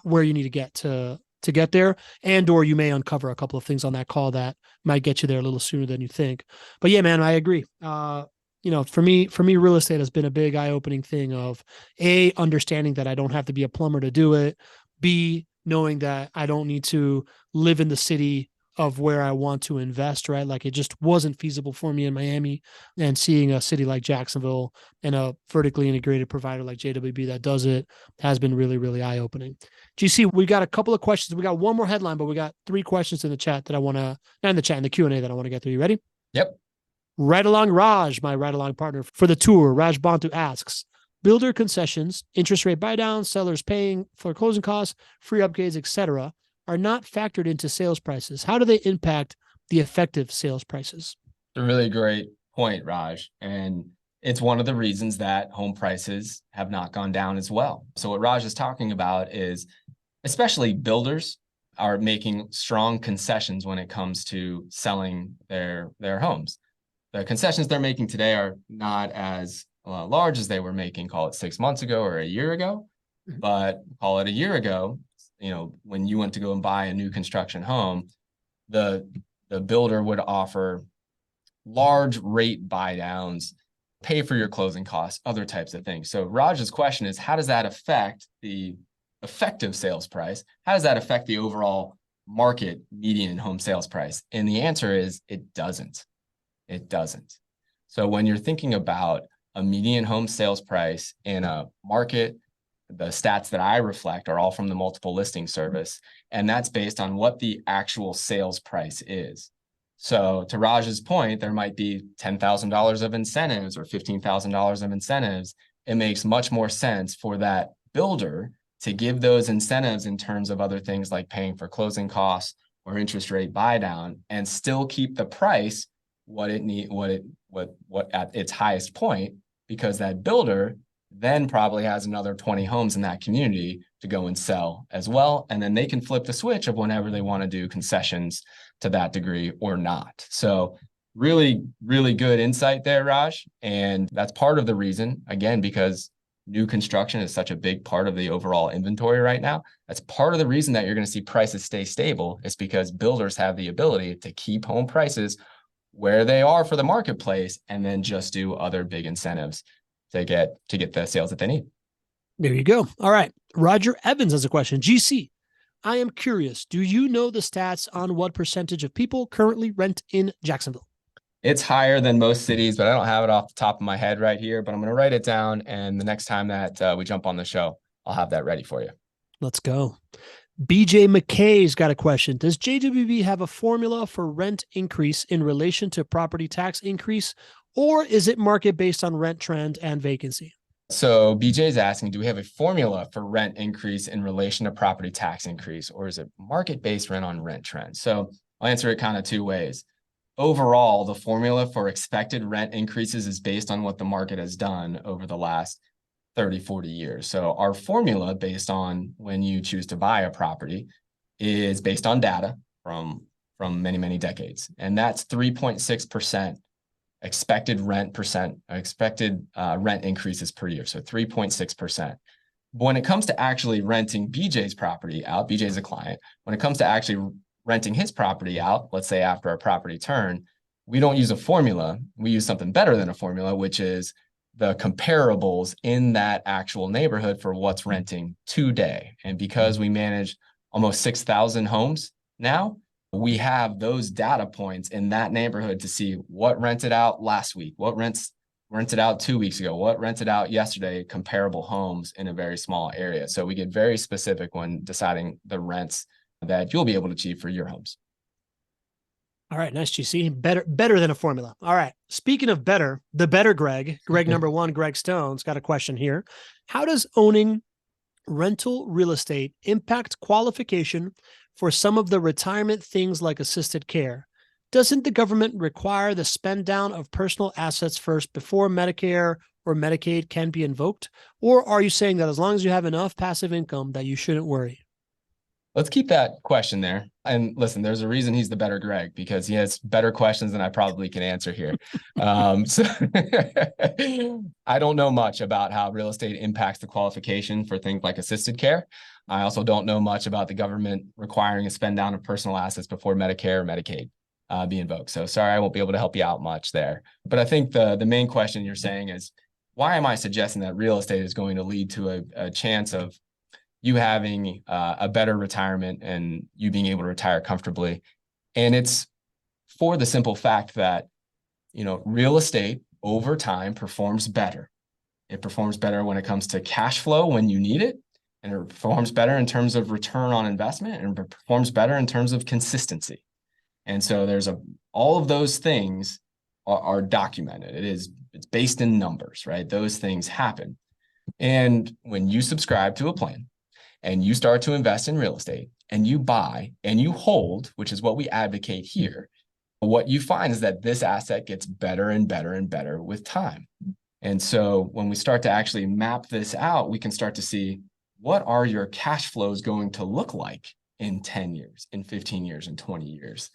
where you need to get to get there, and or you may uncover a couple of things on that call that might get you there a little sooner than you think. But yeah, man, I agree. For me, real estate has been a big eye-opening thing of A, understanding that I don't have to be a plumber to do it, B, knowing that I don't need to live in the city of where I want to invest, right? Like, it just wasn't feasible for me in Miami, and seeing a city like Jacksonville and a vertically integrated provider like JWB that does it has been really, really eye-opening. GC, we got a couple of questions. We got one more headline, but we got 3 questions in the chat that I want to, not in the chat, in the Q&A that I want to get through. You ready? Yep. Ride Along Raj, my ride along partner for the tour, Raj Bantu asks, builder concessions, interest rate buy downs, sellers paying for closing costs, free upgrades, etc., are not factored into sales prices. How do they impact the effective sales prices? A really great point, Raj. And it's one of the reasons that home prices have not gone down as well. So what Raj is talking about is, especially builders are making strong concessions when it comes to selling their homes. The concessions they're making today are not as large as they were making, call it 6 months ago or a year ago, but call it a year ago, when you went to go and buy a new construction home, the builder would offer large rate buy downs, pay for your closing costs, other types of things. So Raj's question is, how does that affect the effective sales price? How does that affect the overall market median home sales price? And the answer is, it doesn't. It doesn't. So when you're thinking about a median home sales price in a market, the stats that I reflect are all from the multiple listing service, and that's based on what the actual sales price is. So to Raj's point, there might be $10,000 of incentives or $15,000 of incentives. It makes much more sense for that builder to give those incentives in terms of other things like paying for closing costs or interest rate buy down, and still keep the price what at its highest point, because that builder then probably has another 20 homes in that community to go and sell as well. And then they can flip the switch of whenever they want to do concessions to that degree or not. So really, really good insight there, Raj. And that's part of the reason, again, because new construction is such a big part of the overall inventory right now. That's part of the reason that you're going to see prices stay stable, is because builders have the ability to keep home prices where they are for the marketplace, and then just do other big incentives to get the sales that they need. There you go. All right. Roger Evans has a question. GC, I am curious, do you know the stats on what percentage of people currently rent in Jacksonville? It's higher than most cities, but I don't have it off the top of my head right here, but I'm going to write it down. And the next time that we jump on the show, I'll have that ready for you. Let's go. BJ McKay's got a question. Does JWB have a formula for rent increase in relation to property tax increase, or is it market based on rent trend and vacancy? So BJ is asking, do we have a formula for rent increase in relation to property tax increase, or is it market-based rent on rent trend? So I'll answer it kind of 2 ways. Overall, the formula for expected rent increases is based on what the market has done over the last 30, 40 years. So our formula based on when you choose to buy a property is based on data from many, many decades. And that's 3.6% expected rent increases per year. So 3.6%. When it comes to actually renting BJ's property out, BJ's a client. When it comes to actually renting his property out, let's say after our property turn, we don't use a formula. We use something better than a formula, which is the comparables in that actual neighborhood for what's renting today. And because we manage almost 6,000 homes now, we have those data points in that neighborhood to see what rented out last week, what rented out 2 weeks ago, what rented out yesterday, comparable homes in a very small area. So we get very specific when deciding the rents that you'll be able to achieve for your homes. All right, nice, GC. Better than a formula. All right. Speaking of better, the better Gregg number one, Gregg Stone's got a question here. How does owning rental real estate impact qualification for some of the retirement things like assisted care? Doesn't the government require the spend down of personal assets first before Medicare or Medicaid can be invoked? Or are you saying that as long as you have enough passive income that you shouldn't worry? Let's keep that question there. And listen, there's a reason he's the better Gregg, because he has better questions than I probably can answer here. So I don't know much about how real estate impacts the qualification for things like assisted care. I also don't know much about the government requiring a spend down of personal assets before Medicare or Medicaid be invoked. So sorry, I won't be able to help you out much there. But I think the main question you're saying is, why am I suggesting that real estate is going to lead to a chance of you having a better retirement and you being able to retire comfortably? And it's for the simple fact that, real estate over time performs better. It performs better when it comes to cash flow when you need it, and it performs better in terms of return on investment, and it performs better in terms of consistency. And so all of those things are documented. It's based in numbers, right? Those things happen. And when you subscribe to a plan, and you start to invest in real estate, and you buy and you hold, which is what we advocate here, what you find is that this asset gets better and better and better with time. And so when we start to actually map this out, we can start to see, what are your cash flows going to look like in 10 years, in 15 years, in 20 years?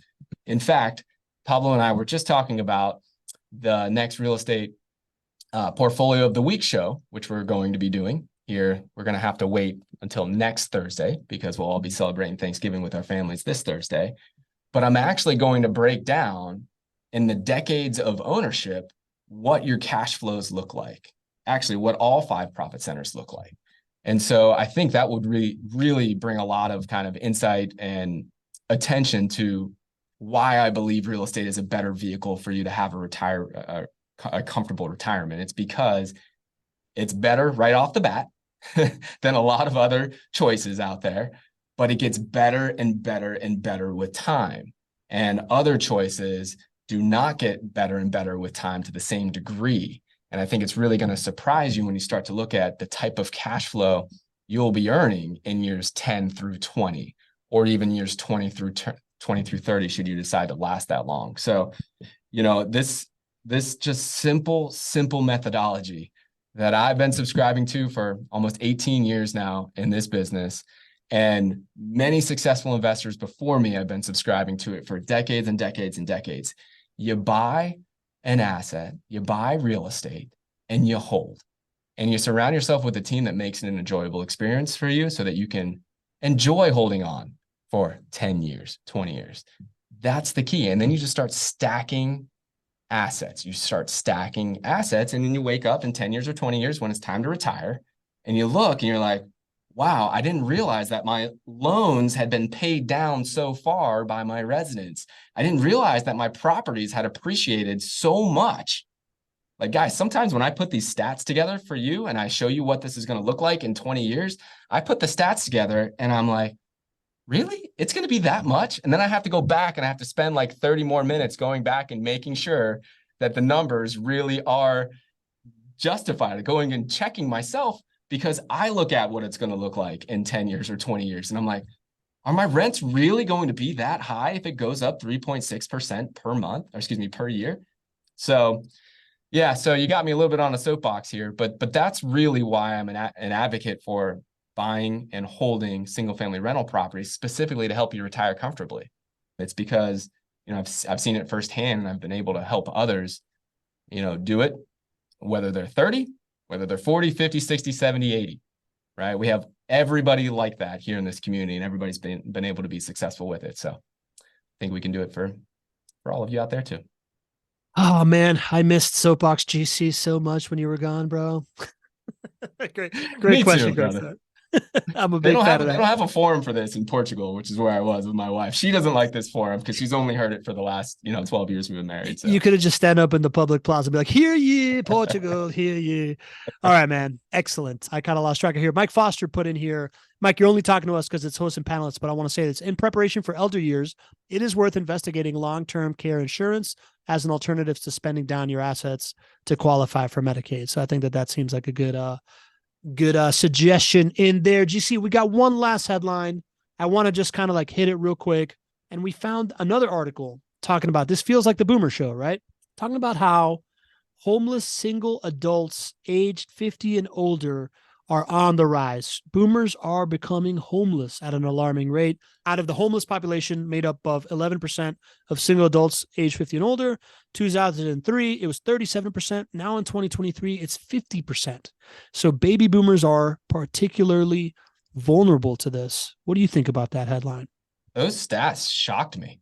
In fact, Pablo and I were just talking about the next real estate portfolio of the week show, which we're going to be doing here. We're going to have to wait until next Thursday because we'll all be celebrating Thanksgiving with our families this Thursday. But I'm actually going to break down in the decades of ownership what your cash flows look like, actually what all 5 profit centers look like. And so I think that would really bring a lot of kind of insight and attention to why I believe real estate is a better vehicle for you to have a comfortable retirement. It's because it's better right off the bat than a lot of other choices out there, but it gets better and better and better with time. And other choices do not get better and better with time to the same degree. And I think it's really going to surprise you when you start to look at the type of cash flow you'll be earning in years 10 through 20, or even years 20 through 30, should you decide to last that long. So, this just simple methodology that I've been subscribing to for almost 18 years now in this business, and many successful investors before me have been subscribing to it for decades and decades and decades. You buy an asset, you buy real estate, and you hold. And you surround yourself with a team that makes it an enjoyable experience for you so that you can enjoy holding on for 10 years, 20 years. That's the key. And then you just start stacking assets. You start stacking assets, and then you wake up in 10 years or 20 years when it's time to retire, and you look and you're like, wow, I didn't realize that my loans had been paid down so far by my residents. I didn't realize that my properties had appreciated so much. Like, guys, sometimes when I put these stats together for you and I show you what this is going to look like in 20 years, I put the stats together and I'm like, really? It's going to be that much? And then I have to go back and I have to spend like 30 more minutes going back and making sure that the numbers really are justified, going and checking myself, because I look at what it's going to look like in 10 years or 20 years. And I'm like, are my rents really going to be that high if it goes up 3.6% per month, or excuse me, per year? So yeah, so you got me a little bit on a soapbox here, but that's really why I'm an advocate for buying and holding single-family rental properties, specifically to help you retire comfortably. It's because, I've seen it firsthand, and I've been able to help others do it, whether they're 30, whether they're 40, 50, 60, 70, 80, right? We have everybody like that here in this community, and everybody's been able to be successful with it. So I think we can do it for all of you out there too. Oh man, I missed Soapbox GC so much when you were gone, bro. Great, great Me question, too, Greg. brother. I'm a They big don't fan have of they that. don't have a forum for this in Portugal, which is where I was with my wife. She doesn't like this forum because she's only heard it for the last 12 years we've been married. So You could have just stand up in the public plaza and be like, "Hear ye, Portugal, hear ye." All right, man, excellent. I kind of lost track of here. Mike Foster put in here, Mike, you're only talking to us because it's hosts and panelists, but I want to say this: in preparation for elder years, it is worth investigating long-term care insurance as an alternative to spending down your assets to qualify for Medicaid. So I think that seems like a good suggestion in there. GC, we got one last headline. I want to just kind of like hit it real quick. And we found another article talking about this. Feels like the Boomer Show, right? Talking about how homeless single adults aged 50 and older are on the rise. Boomers are becoming homeless at an alarming rate. Out of the homeless population, made up of 11% of single adults aged 50 and older. 2003, it was 37%. Now in 2023, it's 50%. So baby boomers are particularly vulnerable to this. What do you think about that headline? those stats shocked me.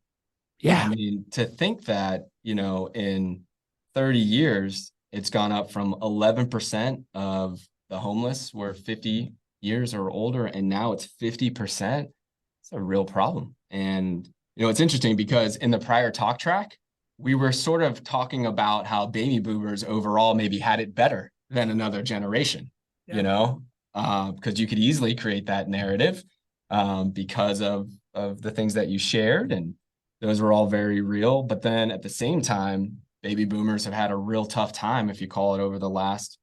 Yeah. I mean, to think that, in 30 years, it's gone up from 11% of the homeless were 50 years or older, and now it's 50%. It's a real problem. And, it's interesting because in the prior talk track, we were sort of talking about how baby boomers overall maybe had it better than another generation, because you could easily create that narrative because of the things that you shared. And those were all very real. But then at the same time, baby boomers have had a real tough time, if you call it over the last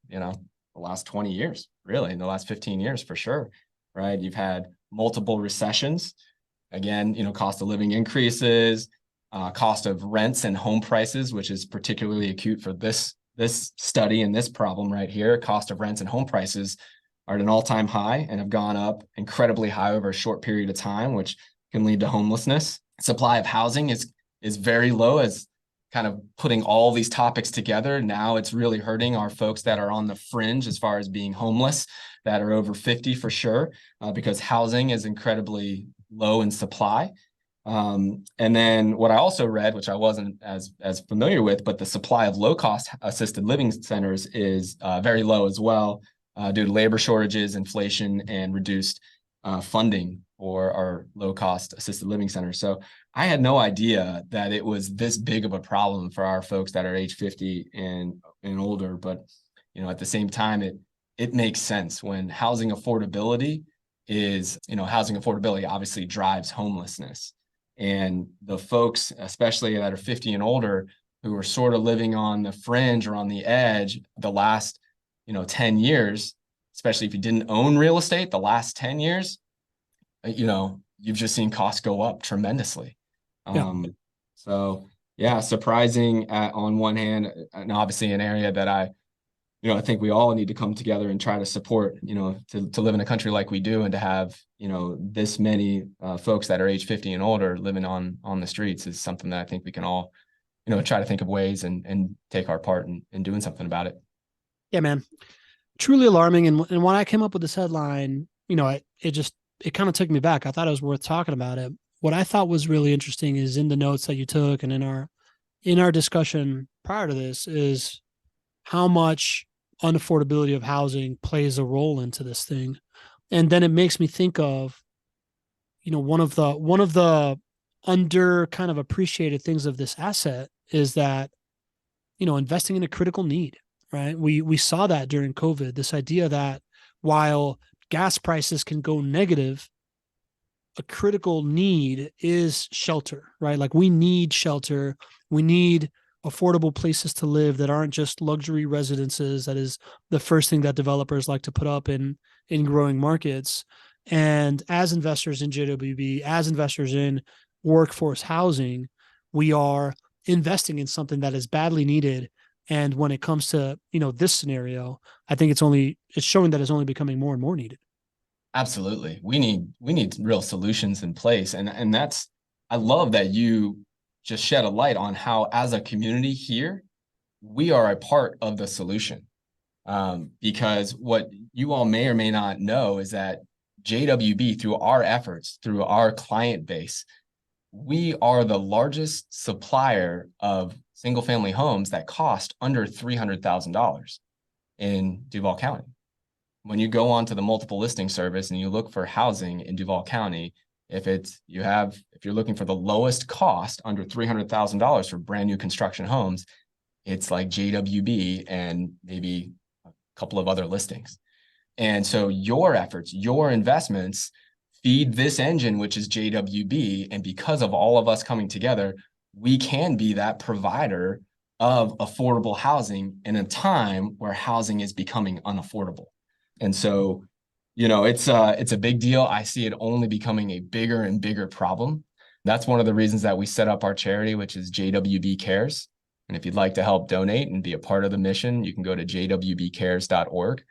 20 years, really, in the last 15 years for sure, right? You've had multiple recessions. Again, cost of living increases, cost of rents and home prices, which is particularly acute for this study and this problem right here. Cost of rents and home prices are at an all-time high and have gone up incredibly high over a short period of time, which can lead to homelessness. Supply of housing is very low, as kind of putting all these topics together. Now it's really hurting our folks that are on the fringe as far as being homeless, that are over 50 for sure, because housing is incredibly low in supply. And then what I also read, which I wasn't as familiar with, but the supply of low-cost assisted living centers is very low as well, due to labor shortages, inflation, and reduced funding for our low-cost assisted living centers. So I had no idea that it was this big of a problem for our folks that are age 50 and older. But, at the same time, it makes sense when housing affordability obviously drives homelessness. And the folks, especially that are 50 and older, who are sort of living on the fringe or on the edge the last, 10 years, especially if you didn't own real estate the last 10 years, you've just seen costs go up tremendously. So yeah, surprising on one hand, and obviously an area that I think we all need to come together and try to support, to live in a country like we do, and to have, this many folks that are age 50 and older living on the streets is something that I think we can all, try to think of ways and take our part in doing something about it. Yeah, man. Truly alarming. And when I came up with this headline, it kind of took me back. I thought it was worth talking about it. What I thought was really interesting is in the notes that you took and in our discussion prior to this is how much unaffordability of housing plays a role into this thing. And then it makes me think of, one of the under kind of appreciated things of this asset is that, investing in a critical need, right? We saw that during COVID, this idea that while gas prices can go negative, a critical need is shelter, right? Like we need shelter. We need affordable places to live that aren't just luxury residences. That is the first thing that developers like to put up in growing markets. And as investors in JWB, as investors in workforce housing, we are investing in something that is badly needed. And when it comes to, this scenario, I think it's showing that it's only becoming more and more needed. Absolutely. We need real solutions in place. And I love that you just shed a light on how, as a community here, we are a part of the solution. Because what you all may or may not know is that JWB, through our efforts, through our client base, we are the largest supplier of single-family homes that cost under $300,000 in Duval County. When you go onto the multiple listing service and you look for housing in Duval County, if you're looking for the lowest cost under $300,000 for brand new construction homes, it's like JWB and maybe a couple of other listings. And so your efforts, your investments feed this engine, which is JWB. And because of all of us coming together, we can be that provider of affordable housing in a time where housing is becoming unaffordable. And so, it's a big deal. I see it only becoming a bigger and bigger problem. That's one of the reasons that we set up our charity, which is JWB Cares. And if you'd like to help donate and be a part of the mission, you can go to jwbcares.org.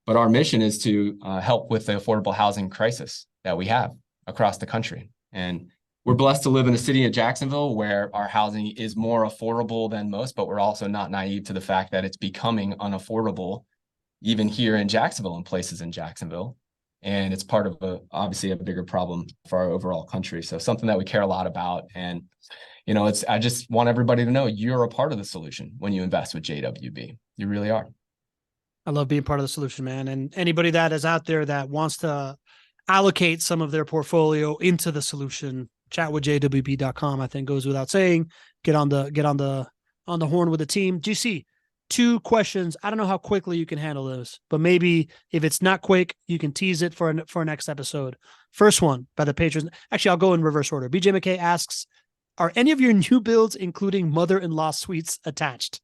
But our mission is to help with the affordable housing crisis that we have across the country. And we're blessed to live in the city of Jacksonville, where our housing is more affordable than most, but we're also not naive to the fact that it's becoming unaffordable even here in Jacksonville and places in Jacksonville. And it's part of obviously a bigger problem for our overall country. So something that we care a lot about. And, I just want everybody to know you're a part of the solution when you invest with JWB. You really are. I love being part of the solution, man. And anybody that is out there that wants to allocate some of their portfolio into the solution, chatwithjwb.com, I think goes without saying. Get on the horn with the team. GC, 2 questions. I don't know how quickly you can handle those, but maybe if it's not quick, you can tease it for a next episode. First one by the patrons. Actually, I'll go in reverse order. BJ McKay asks, are any of your new builds including mother-in-law suites attached?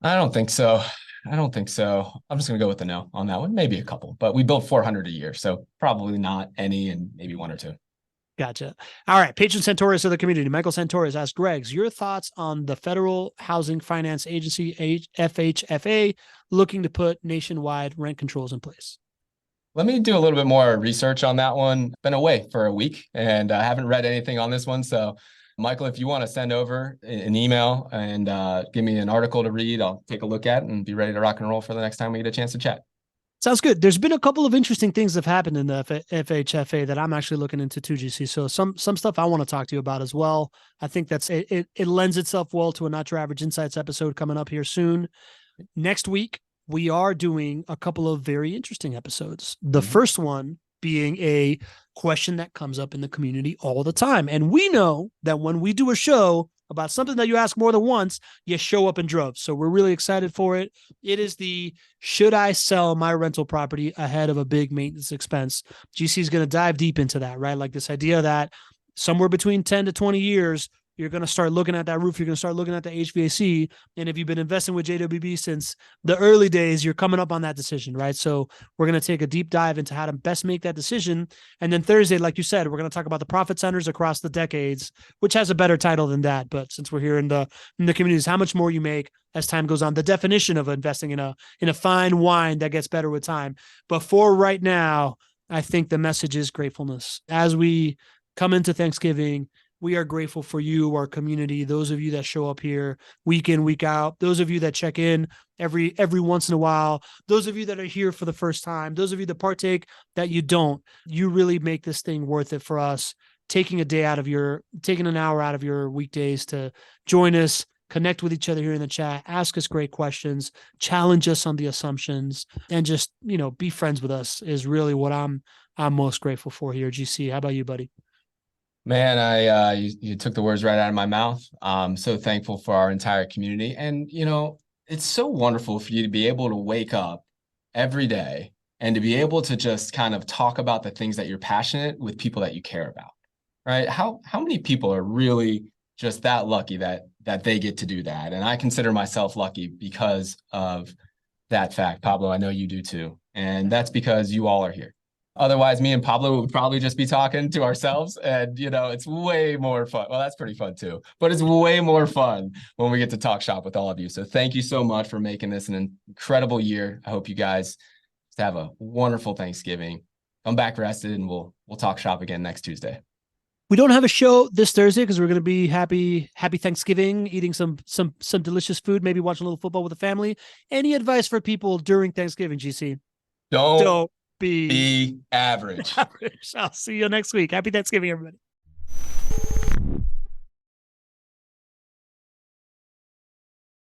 I don't think so. I'm just going to go with the no on that one. Maybe a couple, but we build 400 a year. So probably not any, and maybe 1 or 2. Gotcha. All right. Patron Centaurus of the community. Michael Centaurus asks, Gregg, your thoughts on the Federal Housing Finance Agency, FHFA, looking to put nationwide rent controls in place? Let me do a little bit more research on that one. Been away for a week and I haven't read anything on this one. So Michael, if you want to send over an email and give me an article to read, I'll take a look at it and be ready to rock and roll for the next time we get a chance to chat. Sounds good. There's been a couple of interesting things that have happened in the FHFA that I'm actually looking into too, GC. So some stuff I want to talk to you about as well. I think it lends itself well to a Not Your Average Insights episode coming up here soon. Next week, we are doing a couple of very interesting episodes. The first one being a question that comes up in the community all the time. And we know that when we do a show about something that you ask more than once, you show up in droves. So we're really excited for it. It is should I sell my rental property ahead of a big maintenance expense? GC is going to dive deep into that, right? Like this idea that somewhere between 10 to 20 years, you're going to start looking at that roof. You're going to start looking at the HVAC. And if you've been investing with JWB since the early days, you're coming up on that decision, right? So we're going to take a deep dive into how to best make that decision. And then Thursday, like you said, we're going to talk about the profit centers across the decades, which has a better title than that. But since we're here in the communities, how much more you make as time goes on, the definition of investing in a fine wine that gets better with time. But for right now, I think the message is gratefulness. As we come into Thanksgiving, we are grateful for you, our community, those of you that show up here week in, week out, those of you that check in every once in a while, those of you that are here for the first time, those of you that partake that you don't. You really make this thing worth it for us. Taking an hour out of your weekdays to join us, connect with each other here in the chat, ask us great questions, challenge us on the assumptions, and just, be friends with us is really what I'm most grateful for here. GC, how about you, buddy? Man, you took the words right out of my mouth. I'm so thankful for our entire community. And, it's so wonderful for you to be able to wake up every day and to be able to just kind of talk about the things that you're passionate with people that you care about, right? How many people are really just that lucky that they get to do that? And I consider myself lucky because of that fact. Pablo, I know you do too. And that's because you all are here. Otherwise, me and Pablo would probably just be talking to ourselves and, it's way more fun. Well, that's pretty fun too, but it's way more fun when we get to talk shop with all of you. So thank you so much for making this an incredible year. I hope you guys have a wonderful Thanksgiving. Come back rested and we'll talk shop again next Tuesday. We don't have a show this Thursday because we're going to be happy Thanksgiving, eating some delicious food, maybe watching a little football with the family. Any advice for people during Thanksgiving, GC? Don't Be be average. average. I'll see you next week. Happy Thanksgiving, everybody.